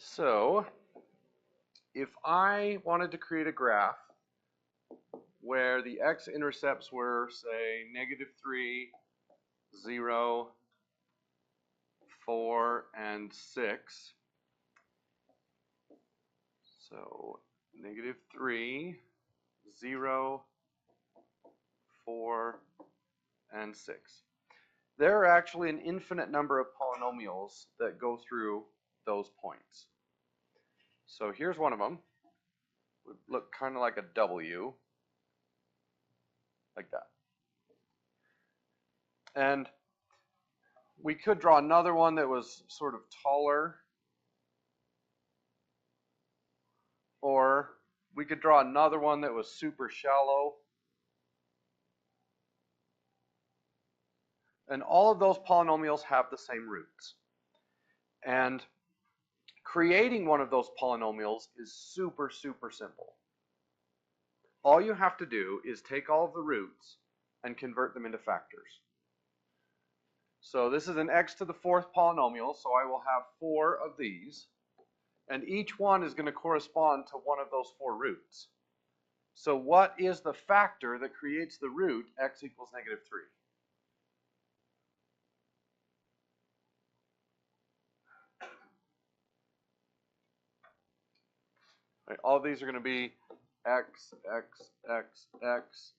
So, if I wanted to create a graph where the x-intercepts were, say, -3, 0, 4, and 6. So, -3, 0, 4, and 6. There are actually an infinite number of polynomials that go through those points. So here's one of them. Would look kind of like a W, like that. And we could draw another one that was sort of taller, or we could draw another one that was super shallow. And all of those polynomials have the same roots. And creating one of those polynomials is super, super simple. All you have to do is take all of the roots and convert them into factors. So this is an x to the 4th polynomial, so I will have 4 of these. And each one is going to correspond to one of those 4 roots. So what is the factor that creates the root x equals -3? Right, all of these are going to be x, x, x, x.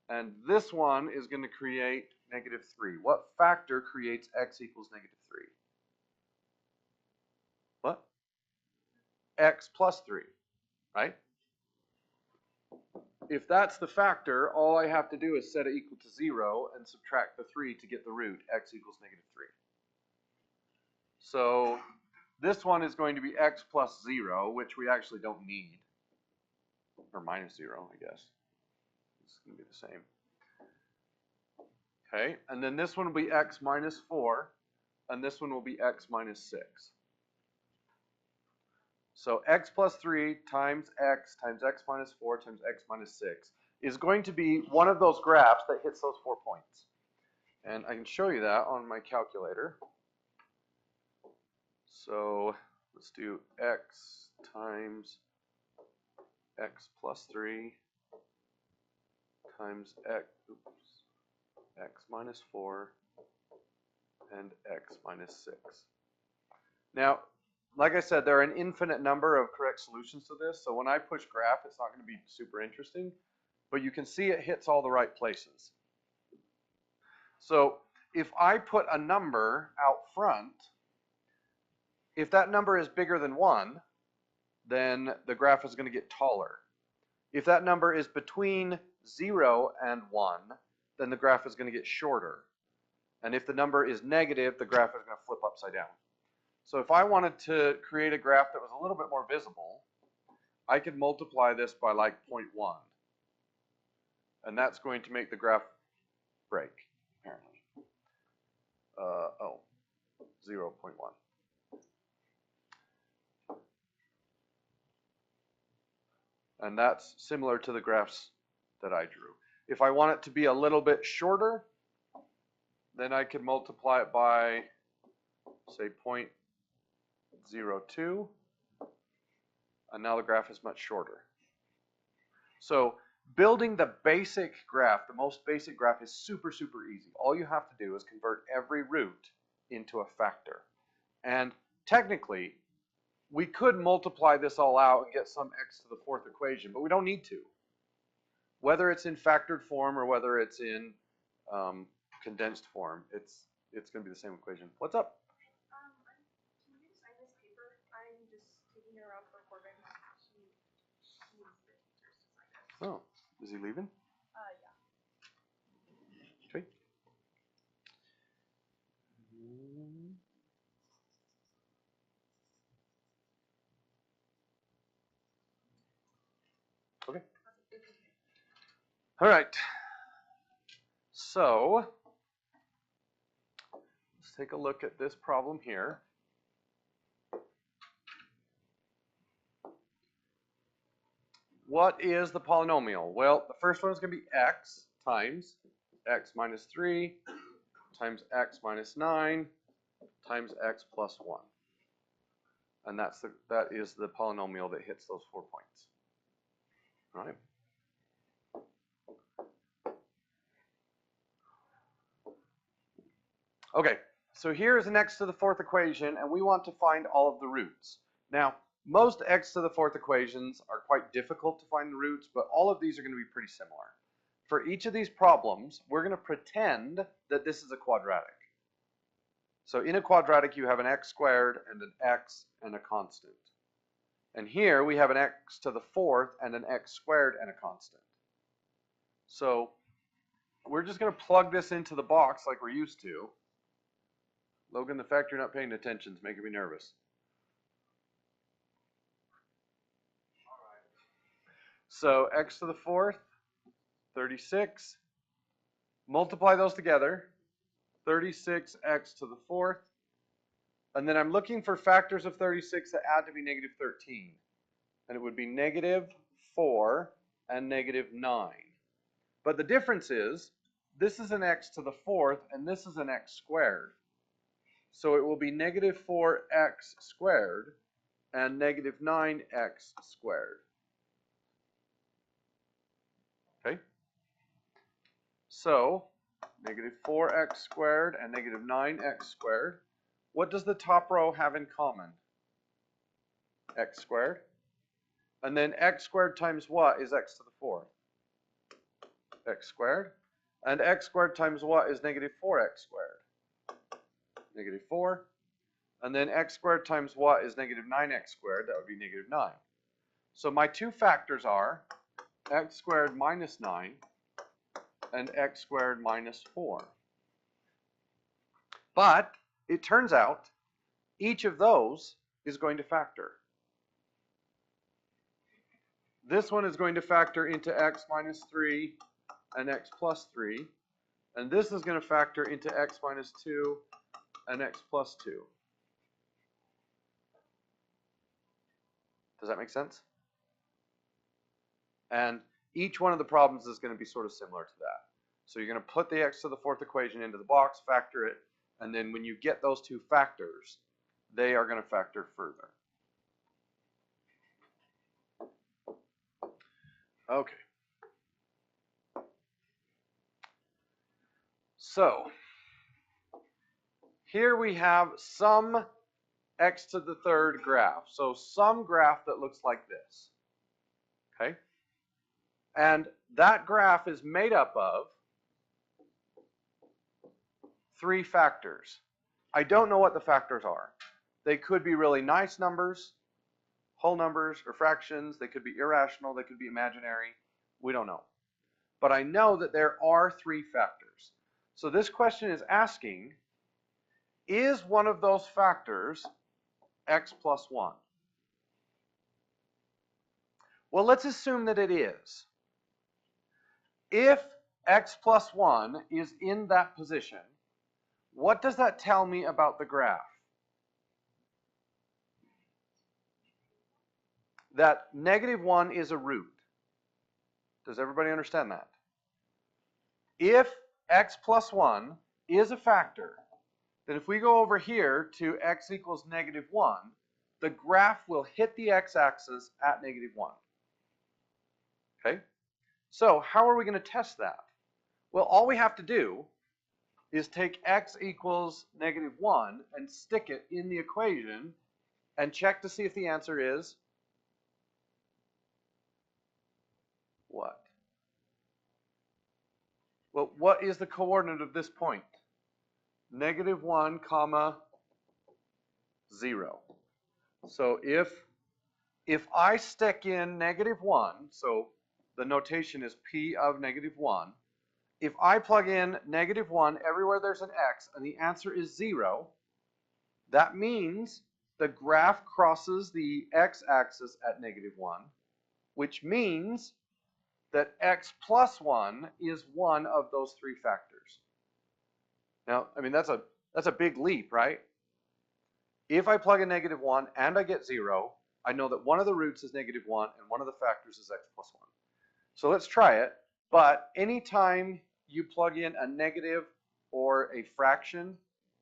And this one is going to create -3. What factor creates x equals -3? What? X plus 3, right? If that's the factor, all I have to do is set it equal to 0 and subtract the 3 to get the root, x equals -3. So this one is going to be x plus 0, which we actually don't need. Or -0, I guess. It's going to be the same. Okay, and then this one will be x minus 4, and this one will be x minus 6. So x plus 3 times x minus 4 times x minus 6 is going to be one of those graphs that hits those 4 points. And I can show you that on my calculator. So let's do x times x plus 3 times x minus 4 and x minus 6. Now, like I said, there are an infinite number of correct solutions to this, so when I push graph, it's not going to be super interesting, but you can see it hits all the right places. So if I put a number out front, if that number is bigger than 1, then the graph is going to get taller. If that number is between 0 and 1, then the graph is going to get shorter. And if the number is negative, the graph is going to flip upside down. So if I wanted to create a graph that was a little bit more visible, I could multiply this by like 0.1. And that's going to make the graph break, apparently. 0.1. And that's similar to the graphs that I drew. If I want it to be a little bit shorter, then I could multiply it by, say, 0.02, and now the graph is much shorter. So building the basic graph, the most basic graph, is super, super easy. All you have to do is convert every root into a factor. And technically, we could multiply this all out and get some x to the 4th equation, but we don't need to. Whether it's in factored form or whether it's in condensed form, it's going to be the same equation. What's up? Can you sign this paper? I'm just taking it around for Corbin. She needs the teachers to sign it. Oh, is he leaving? Yeah. Okay. Okay. All right. So let's take a look at this problem here. What is the polynomial? Well, the first one is going to be x times x minus 3 times x minus 9 times x plus 1. And that is the polynomial that hits those 4 points. All right. Okay, so here's an x to the fourth equation, and we want to find all of the roots. Now, most x to the fourth equations are quite difficult to find the roots, but all of these are going to be pretty similar. For each of these problems, we're going to pretend that this is a quadratic. So in a quadratic, you have an x squared and an x and a constant. And here we have an x to the fourth and an x squared and a constant. So we're just going to plug this into the box like we're used to. Logan, the fact you're not paying attention is making me nervous. So x to the fourth, 36. Multiply those together. 36x to the fourth. And then I'm looking for factors of 36 that add to be negative 13. And it would be negative 4 and negative 9. But the difference is, this is an x to the fourth and this is an x squared. So it will be negative 4x squared and negative 9x squared. Okay? So, negative 4x squared and negative 9x squared. What does the top row have in common? X squared. And then x squared times what is x to the fourth? X squared. And x squared times what is negative 4x squared? Negative 4. And then x squared times what is negative 9x squared? That would be negative 9. So my two factors are x squared minus 9 and x squared minus 4. But it turns out each of those is going to factor. This one is going to factor into x minus 3 and x plus 3. And this is going to factor into x minus 2 and x plus 2. Does that make sense? And each one of the problems is going to be sort of similar to that. So you're going to put the x to the fourth equation into the box, factor it, and then when you get those two factors, they are going to factor further. Okay. So here we have some x to the third graph. So some graph that looks like this. Okay? And that graph is made up of 3 factors. I don't know what the factors are. They could be really nice numbers, whole numbers, or fractions. They could be irrational. They could be imaginary. We don't know. But I know that there are 3 factors. So this question is asking, is one of those factors x plus 1? Well, let's assume that it is. If x plus 1 is in that position, what does that tell me about the graph? That negative 1 is a root. Does everybody understand that? If x plus 1 is a factor, then if we go over here to x equals negative 1, the graph will hit the x-axis at negative 1. Okay? So how are we going to test that? Well, all we have to do is take x equals negative 1 and stick it in the equation and check to see if the answer is what? Well, what is the coordinate of this point? Negative 1, comma 0. So if I stick in negative 1, so the notation is p of negative 1, if I plug in negative 1 everywhere there's an x and the answer is 0, that means the graph crosses the x-axis at negative 1, which means that x plus 1 is one of those 3 factors. Now, I mean, that's a big leap, right? If I plug in negative 1 and I get 0, I know that one of the roots is negative 1 and one of the factors is x plus 1. So let's try it. But anytime you plug in a negative or a fraction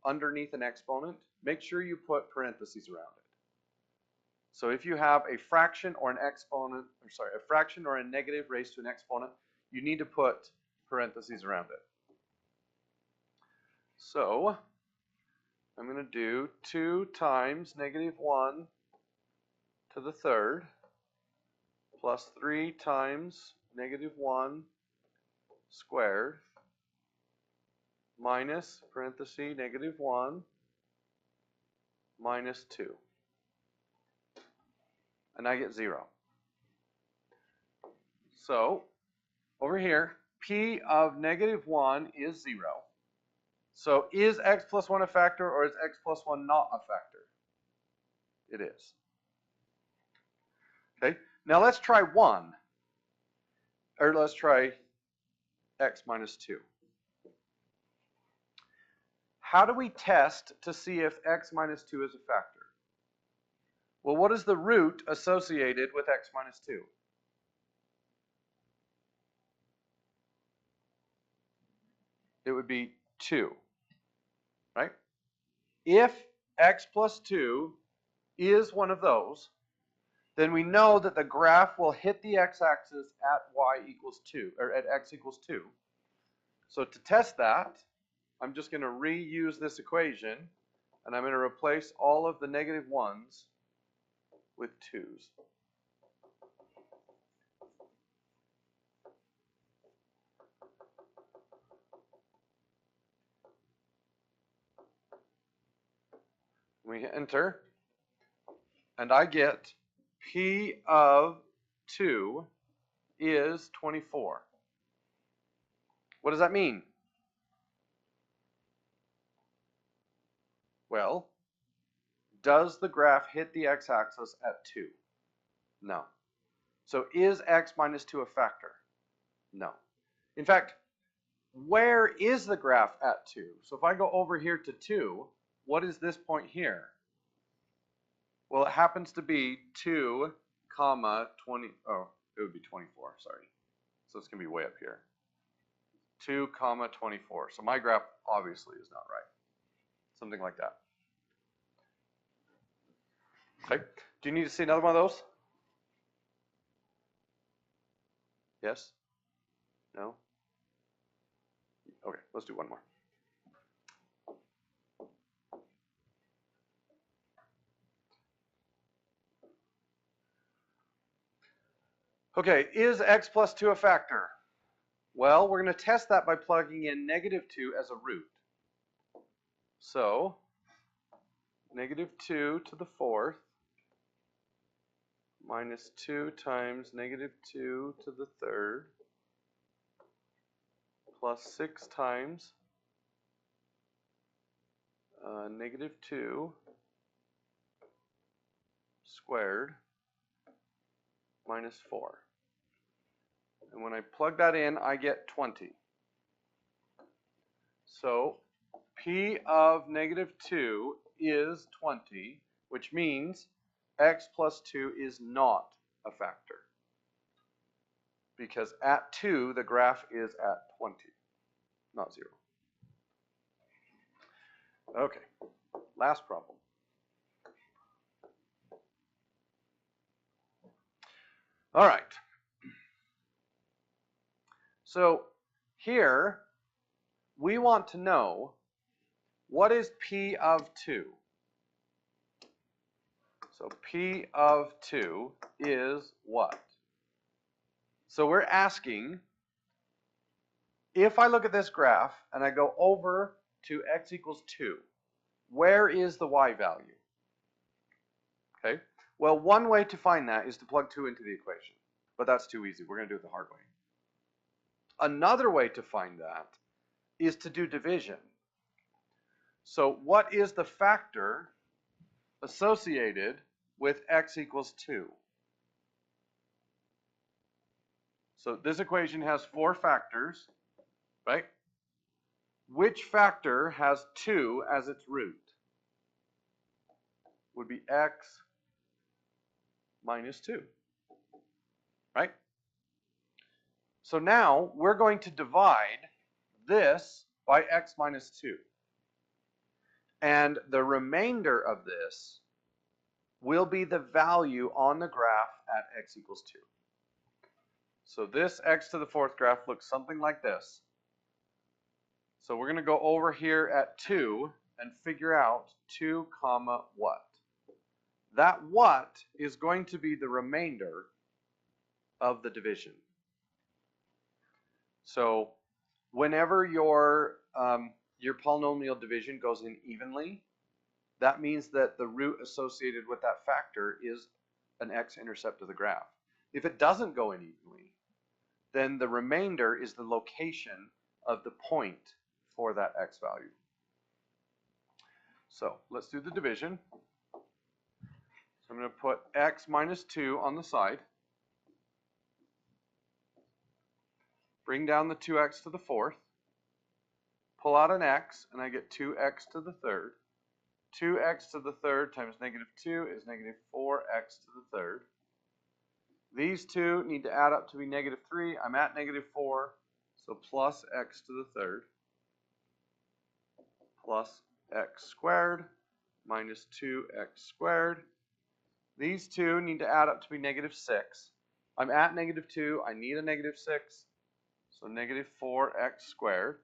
underneath an exponent, make sure you put parentheses around it. So if you have a fraction or an exponent, or sorry, a fraction or a negative raised to an exponent, you need to put parentheses around it. So I'm going to do 2 times negative 1 to the third plus 3 times negative 1 squared minus parenthesis negative 1 minus 2. And I get 0. So over here, p of negative 1 is 0. So is x plus 1 a factor, or is x plus 1 not a factor? It is. Okay, now let's try 1. Or let's try x minus 2. How do we test to see if x minus 2 is a factor? Well, what is the root associated with x minus 2? It would be 2, right? If x plus 2 is one of those, then we know that the graph will hit the x-axis at y equals 2, or at x equals 2. So to test that, I'm just going to reuse this equation, and I'm going to replace all of the negative 1s with 2s. We hit enter, and I get p of 2 is 24. What does that mean? Well, does the graph hit the x-axis at 2? No. So is x minus 2 a factor? No. In fact, where is the graph at 2? So if I go over here to 2, what is this point here? Well, it happens to be 2 comma 20, oh, it would be 24, sorry. So it's going to be way up here. 2 comma 24. So my graph obviously is not right. Something like that. Okay. Do you need to see another one of those? Yes? No? Okay, let's do one more. Okay, is x plus 2 a factor? Well, we're going to test that by plugging in negative 2 as a root. So, negative 2 to the fourth minus 2 times negative 2 to the third plus 6 times negative 2 squared minus 4. And when I plug that in, I get 20. So p of negative 2 is 20, which means x plus 2 is not a factor. Because at 2, the graph is at 20, not 0. Okay, last problem. All right. So here, we want to know, what is p of 2? So p of 2 is what? So we're asking, if I look at this graph and I go over to x equals 2, where is the y value? Okay, well, one way to find that is to plug 2 into the equation, but that's too easy. We're going to do it the hard way. Another way to find that is to do division. So what is the factor associated with x equals 2? So this equation has 4 factors, right? Which factor has 2 as its root? Would be x minus 2, right? So now we're going to divide this by x minus 2. And the remainder of this will be the value on the graph at x equals 2. So this x to the 4th graph looks something like this. So we're going to go over here at 2 and figure out 2 comma what. That what is going to be the remainder of the division. So whenever your polynomial division goes in evenly, that means that the root associated with that factor is an x-intercept of the graph. If it doesn't go in evenly, then the remainder is the location of the point for that x value. So let's do the division. So I'm going to put x minus 2 on the side. Bring down the 2x to the 4th. Pull out an x, and I get 2x to the 3rd. 2x to the 3rd times negative 2 is negative 4x to the 3rd. These two need to add up to be negative 3. I'm at negative 4, so plus x to the 3rd plus x squared minus 2x squared. These two need to add up to be negative 6. I'm at negative 2. I need a negative 6, so negative 4x squared.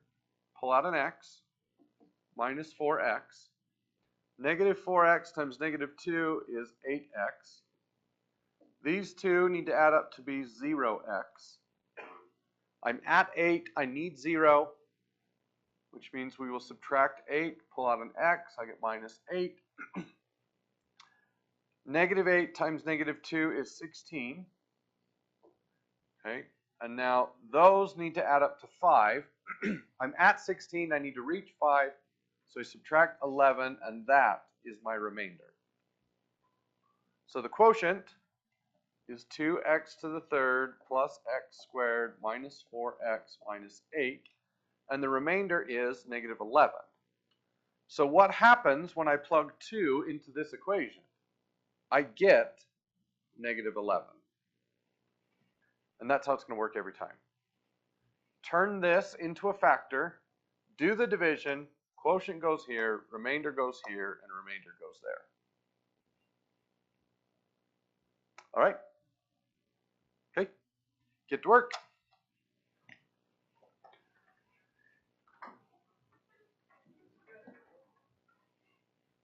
Pull out an x, minus 4x. Negative 4x times negative 2 is 8x. These two need to add up to be 0x. I'm at 8, I need 0, which means we will subtract 8, pull out an x, I get minus 8. Negative 8 times negative 2 is 16. Okay, and now those need to add up to 5. I'm at 16, I need to reach 5, so I subtract 11, and that is my remainder. So the quotient is 2x to the 3rd plus x squared minus 4x minus 8, and the remainder is negative 11. So what happens when I plug 2 into this equation? I get negative 11. And that's how it's going to work every time. Turn this into a factor, do the division, quotient goes here, remainder goes here, and remainder goes there. All right? Okay, get to work.